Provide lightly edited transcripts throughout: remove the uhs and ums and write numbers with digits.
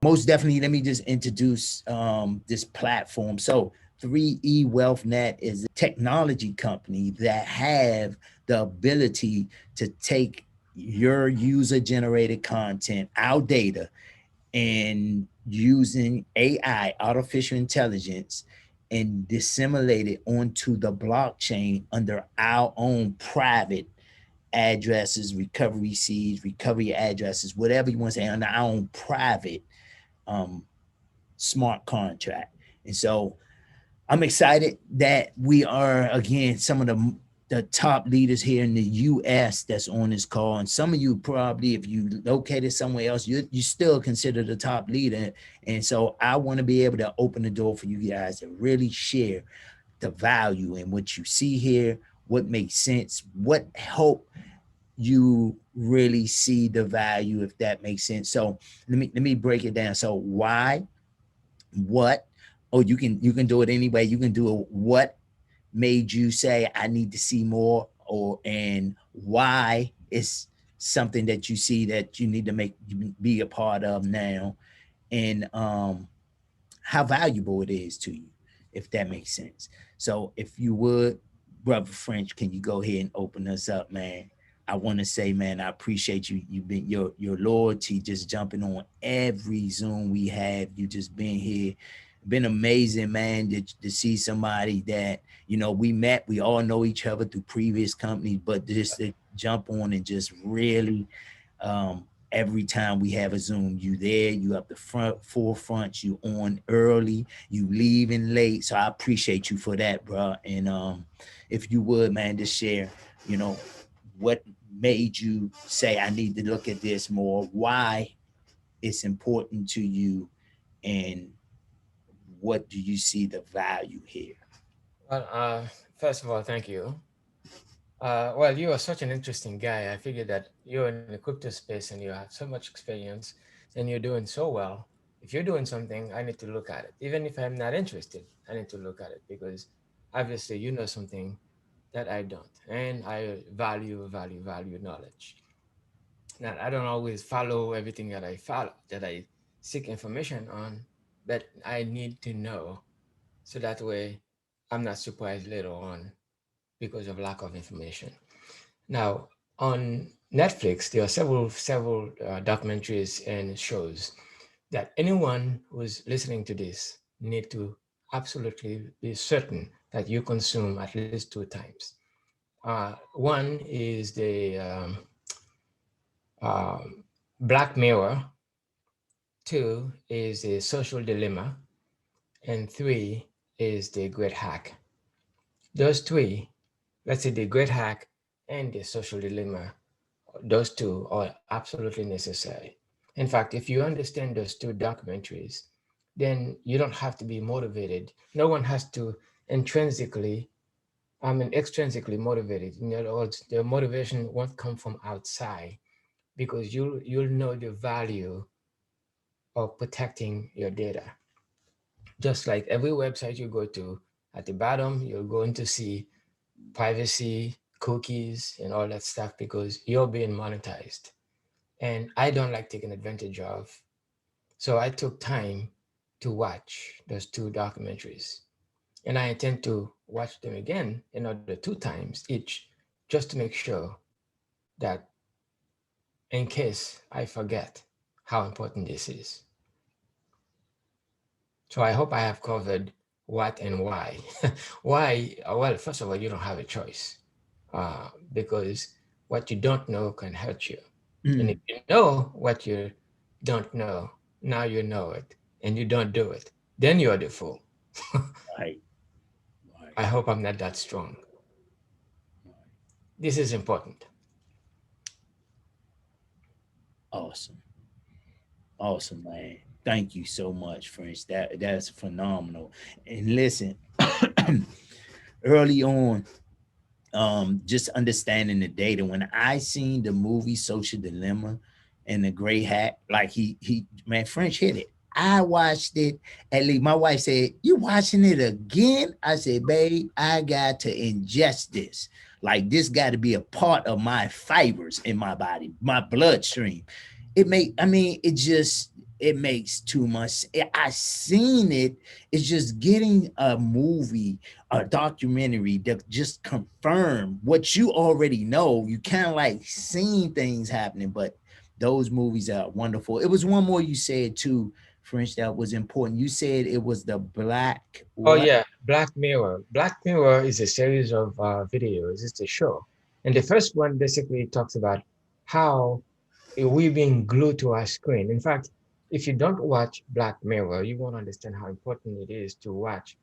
most definitely, let me just introduce this platform. So 3E WealthNet is a technology company that have the ability to take your user generated content, our data, and using AI, artificial intelligence, and disseminate it onto the blockchain under our own private addresses, recovery seeds, recovery addresses, whatever you want to say, under our own private um, smart contract. And so I'm excited that we are, again, some of the top leaders here in the U.S. that's on this call. And some of you probably, if you located somewhere else, you still consider the top leader. And so I want to be able to open the door for you guys to really share the value in what you see here, what makes sense, what help you really see the value, if that makes sense. So let me break it down. So why, what, oh, you can do it anyway. You can do it. What made you say I need to see more, or and why it's something that you see that you need to make be a part of now, and how valuable it is to you, if that makes sense. So if you would, brother French, can you go ahead and open us up, man? I want to say, man, I appreciate you. You've been your loyalty, just jumping on every Zoom we have. You just been here, been amazing, man. To see somebody that we met, we all know each other through previous companies, but just to jump on and just really, every time we have a Zoom, you there, you up the forefront, you on early, you leaving late. So I appreciate you for that, bro. And if you would, man, just share, what made you say I need to look at this more, why it's important to you, and what do you see the value here? Well, first of all, thank you. Well, you are such an interesting guy. I figured that you're in the crypto space and you have so much experience and you're doing so well. If you're doing something, I need to look at it. Even if I'm not interested, I need to look at it because obviously you know something that I don't. And I value knowledge. Now, I don't always follow everything that I follow, that I seek information on, but I need to know so that way I'm not surprised later on because of lack of information. Now, on Netflix, there are several documentaries and shows that anyone who's listening to this need to absolutely be certain that you consume at least two times. One is the um, Black Mirror, two is the Social Dilemma, and three is the Great Hack. Those three, let's say the Great Hack and the Social Dilemma, those two are absolutely necessary. In fact, if you understand those two documentaries, then you don't have to be motivated. No one has to intrinsically, extrinsically motivated. In other words, the motivation won't come from outside because you'll know the value of protecting your data. Just like every website you go to, at the bottom, you're going to see privacy, cookies, and all that stuff because you're being monetized. And I don't like taking advantage of. So I took time to watch those two documentaries. And I intend to watch them again another two times each, just to make sure that in case I forget how important this is. So I hope I have covered what and why. Why? Well, first of all, you don't have a choice because what you don't know can hurt you. And if Mm, you know what you don't know, now you know it, and you don't do it, then you're the fool. right, right, I hope I'm not that strong. right. This is important. Awesome, awesome, man. Thank you so much, French. That's phenomenal. And listen, early on, just understanding the data. When I seen the movie Social Dilemma and the Gray Hat, like he man, French hit it. I watched it. At least my wife said, "You watching it again?" I said, "Babe, I got to ingest this. Like this got to be a part of my fibers in my body, my bloodstream." It may, I mean, it just. it makes too much. I seen it. It's just getting a movie, a documentary that just confirm what you already know. You kind of like seeing things happening, but those movies are wonderful. It was one more you said too, French, that was important. You said it was the Black Oh what? yeah, Black Mirror. Black Mirror is a series of videos. It's a show, and the first one basically talks about how we've been glued to our screen. In fact, if you don't watch Black Mirror, you won't understand how important it is to watch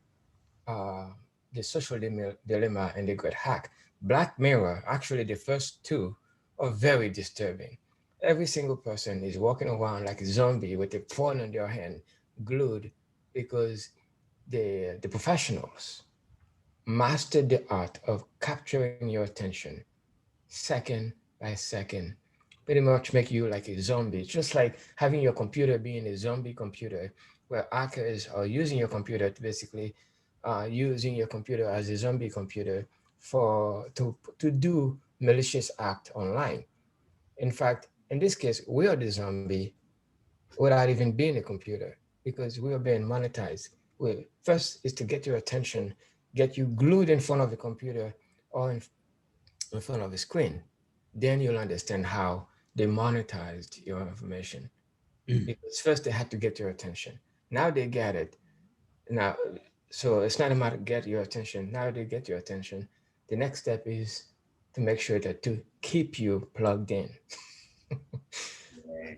uh, the social dilemma and the great hack. Black Mirror, actually, the first two are very disturbing. Every single person is walking around like a zombie with a phone in their hand, glued, because the professionals mastered the art of capturing your attention second by second, pretty much make you like a zombie. It's just like having your computer being a zombie computer, where hackers are using your computer to basically using your computer as a zombie computer for to do malicious act online. In fact, in this case, we are the zombie without even being a computer because we are being monetized. First is to get your attention, get you glued in front of a computer or in front of a screen. Then you'll understand how they monetized your information. Because first they had to get your attention. Now they get it. Now, so it's not a matter of get your attention. Now they get your attention. The next step is to make sure that to keep you plugged in. Yeah,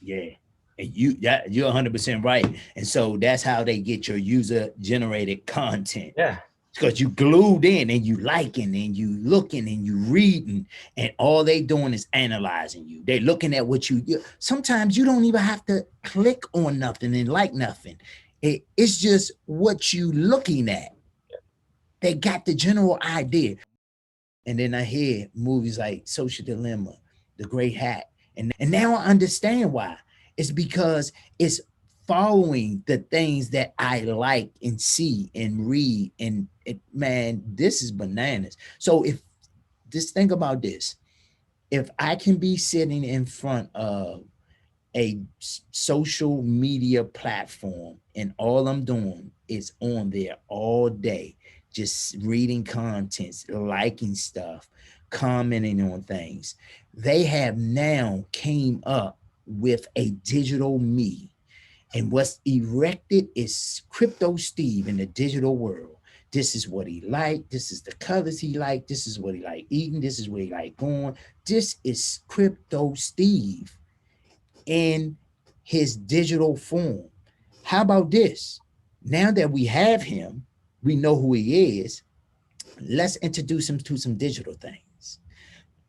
yeah. And you're 100% right. And so that's how they get your user generated content. Yeah. Because you glued in and you liking and you looking and you reading, and all they doing is analyzing you. They looking at what sometimes you don't even have to click on nothing and like nothing. It's just what you looking at. They got the general idea. And then I hear movies like Social Dilemma, The Great Hack. And now I understand why. It's because it's following the things that I like and see and read. And man, this is bananas. So if just think about this. If I can be sitting in front of a social media platform and all I'm doing is on there all day, just reading contents, liking stuff, commenting on things. They have now came up with a digital me, and what's erected is crypto Steve in the digital world. This is what he like. This is the colors he like. This is what he like eating. This is what he like going. This is crypto Steve in his digital form. How about this? Now that we have him, we know who he is. Let's introduce him to some digital things.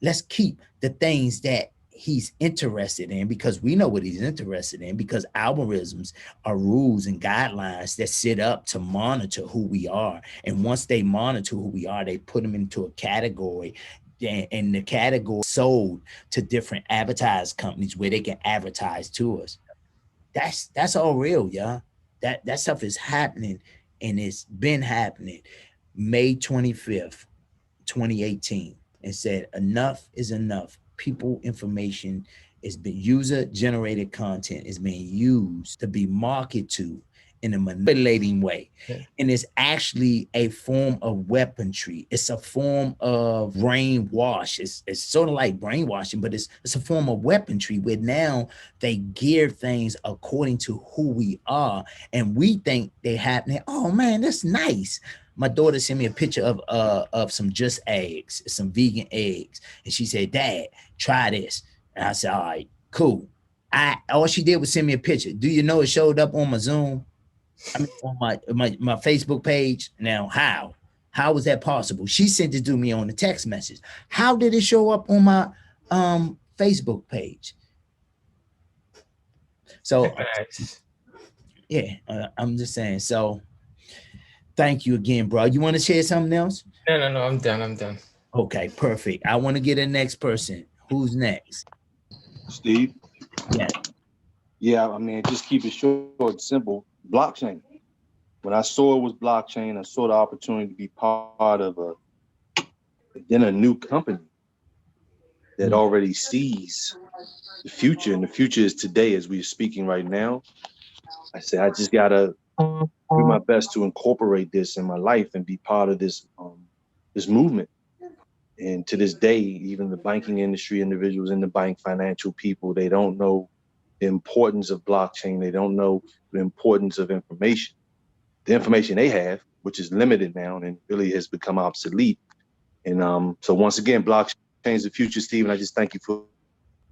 Let's keep the things that he's interested in, because we know what he's interested in, because algorithms are rules and guidelines that sit up to monitor who we are. And once they monitor who we are, they put them into a category, and the category sold to different advertised companies where they can advertise to us. That's all real, y'all. That stuff is happening, and it's been happening. May 25th, 2018, and said enough is enough. People information is being user generated content is being used to be marketed to in a manipulating way. Yeah. And it's actually a form of weaponry. It's a form of brainwash. It's sort of like brainwashing, but it's a form of weaponry where now they gear things according to who we are. And we think they happening. Oh man, that's nice. My daughter sent me a picture of some just eggs, some vegan eggs. And she said, Dad, try this. And I said, all right, cool. All she did was send me a picture. Do you know it showed up on my Zoom? I mean, on my Facebook page. Now, how? How was that possible? She sent it to me on the text message. How did it show up on my Facebook page? So Nice. yeah, I'm just saying. So thank you again, bro. You want to share something else? No, no, no. I'm done. I'm done. Okay, perfect. I want to get a next person. Who's next? Steve. Yeah. Yeah, I mean, just keep it short and simple. Blockchain. When I saw it was blockchain, I saw the opportunity to be part of a new company that already sees the future, and the future is today as we're speaking right now. I said, I just gotta do my best to incorporate this in my life and be part of this this movement. And to this day, even the banking industry, individuals in the bank, financial people, they don't know the importance of blockchain. They don't know the importance of information. The information they have, which is limited now and really has become obsolete. And so once again, blockchain is the future, Steve, and I just thank you for.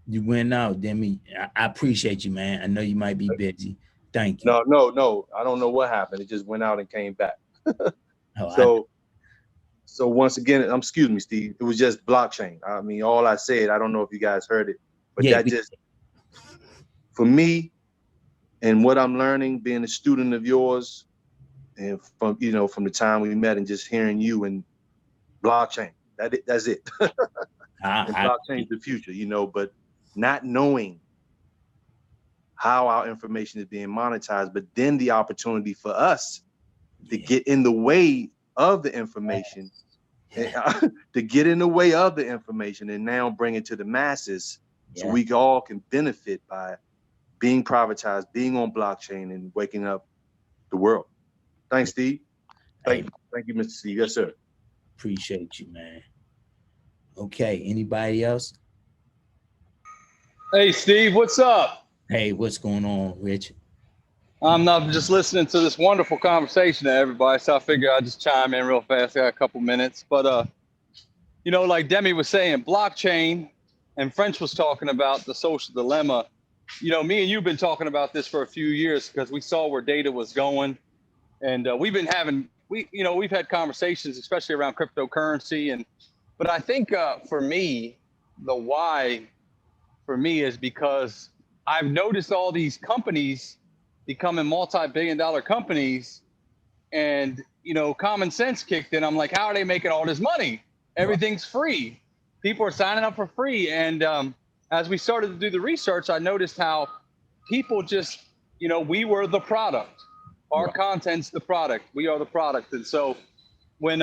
You went out, Demi. I appreciate you, man. I know you might be busy. Thank you. No. I don't know what happened. It just went out and came back. Oh, So once again, excuse me, Steve. It was just blockchain. I mean, all I said, I don't know if you guys heard it, but just for me and what I'm learning, being a student of yours, and from from the time we met and just hearing you and blockchain. That's it. And blockchain is the future, but not knowing how our information is being monetized, but then the opportunity for us to get in the way of the information, to get in the way of the information and now bring it to the masses so we all can benefit by being privatized, being on blockchain, and waking up the world. Thanks, Steve. Thank you, Mr. Steve. Yes, sir. Appreciate you, man. Okay, anybody else? Hey, Steve, what's up? Hey, what's going on, Rich? I'm just listening to this wonderful conversation to everybody, so I figure I'll just chime in real fast. I got a couple minutes. But, like Demi was saying, blockchain, and French was talking about the social dilemma. Me and you've been talking about this for a few years because we saw where data was going. And we've been we've had conversations, especially around cryptocurrency. But I think for me, the why for me is because I've noticed all these companies becoming multi-billion-dollar companies, and common sense kicked in. I'm like, how are they making all this money? Everything's free. People are signing up for free. And as we started to do the research, I noticed how people just, we were the product. Our content's the product. We are the product. And so when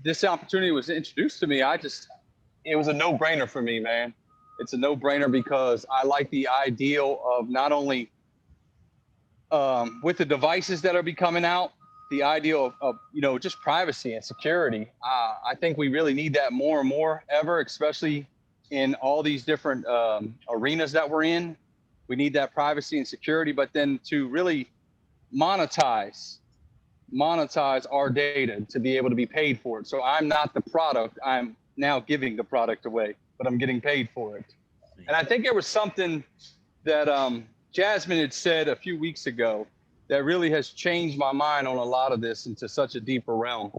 this opportunity was introduced to me, it was a no-brainer for me, man. It's a no-brainer because I like the ideal of not only with the devices that are coming out, the ideal of just privacy and security. I think we really need that more and more ever, especially in all these different arenas that we're in. We need that privacy and security, but then to really monetize our data to be able to be paid for it. So I'm not the product. I'm now giving the product away, but I'm getting paid for it. And I think there was something that Jasmine had said a few weeks ago that really has changed my mind on a lot of this into such a deeper realm.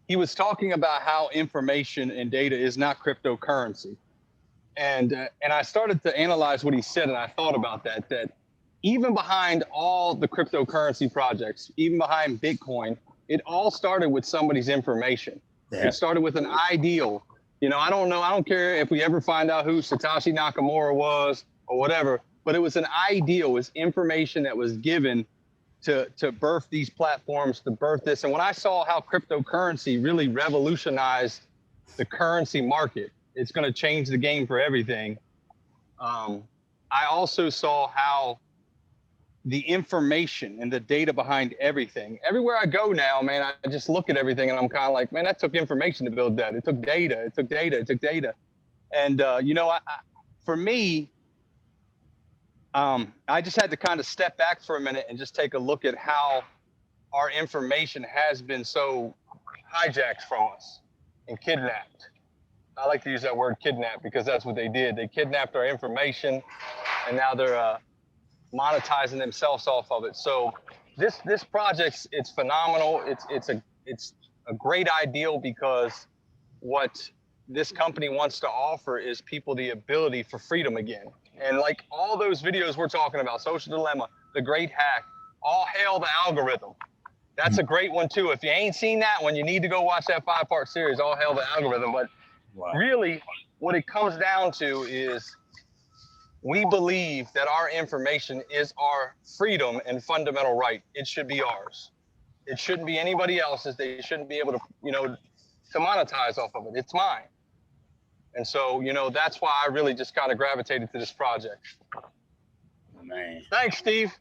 He was talking about how information and data is not cryptocurrency. And I started to analyze what he said, and I thought about that even behind all the cryptocurrency projects, even behind Bitcoin, it all started with somebody's information. Yeah. It started with an ideal. I don't care if we ever find out who Satoshi Nakamura was or whatever, but it was an ideal, it was information that was given to birth these platforms, to birth this. And when I saw how cryptocurrency really revolutionized the currency market, it's going to change the game for everything. I also saw how the information and the data behind everything. Everywhere I go now, man, I just look at everything and I'm kind of like, man, that took information to build that. It took data. And, for me, I just had to kind of step back for a minute and just take a look at how our information has been so hijacked from us and kidnapped. I like to use that word kidnap because that's what they did. They kidnapped our information and now they're monetizing themselves off of it. So this project, it's phenomenal. It's a great ideal because what this company wants to offer is people the ability for freedom again. And like all those videos we're talking about, Social Dilemma, The Great Hack, all hail the algorithm. That's a great one too. If you ain't seen that one, you need to go watch that 5-part series, All Hail the Algorithm. But really what it comes down to is we believe that our information is our freedom and fundamental right. It should be ours. It shouldn't be anybody else's. They shouldn't be able to, to monetize off of it. It's mine. And so, you know, that's why I really just kind of gravitated to this project. Man. Thanks, Steve.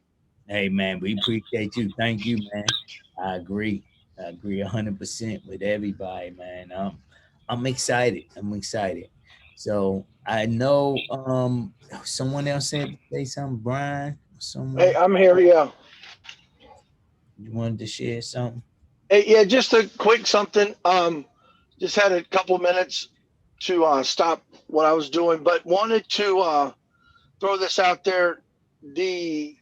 Hey, man, we appreciate you. Thank you, man. I agree 100% with everybody, man. I'm excited. So I know someone else said to say something, Brian. Someone, Hey, I'm here. Yeah. you wanted to share something? Hey, yeah, just a quick something. Just had a couple minutes to stop what I was doing, but wanted to throw this out there. The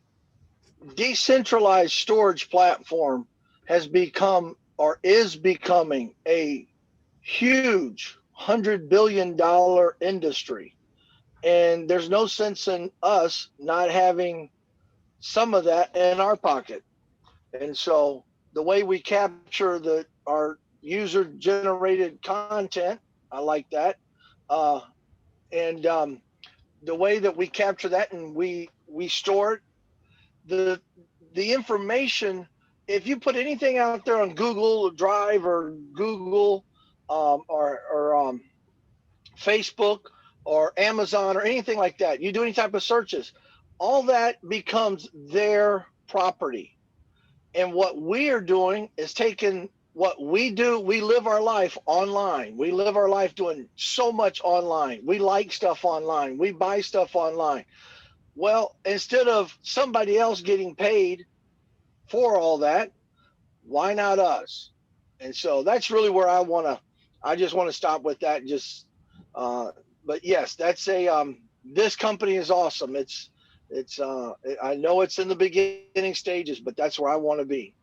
decentralized storage platform has become or is becoming a huge $100 billion industry. And there's no sense in us not having some of that in our pocket. And so the way we capture our user generated content, I like that. And the way that we capture that and we store it, the information, if you put anything out there on Google Drive or Google or Facebook or Amazon or anything like that, you do any type of searches, all that becomes their property. And what we are doing is taking what we do. We live our life online. We live our life doing so much online. We like stuff online. We buy stuff online. Well, instead of somebody else getting paid for all that, why not us? And so that's really where I just want to stop with that. But yes, that's this company is awesome. I know it's in the beginning stages, but that's where I want to be.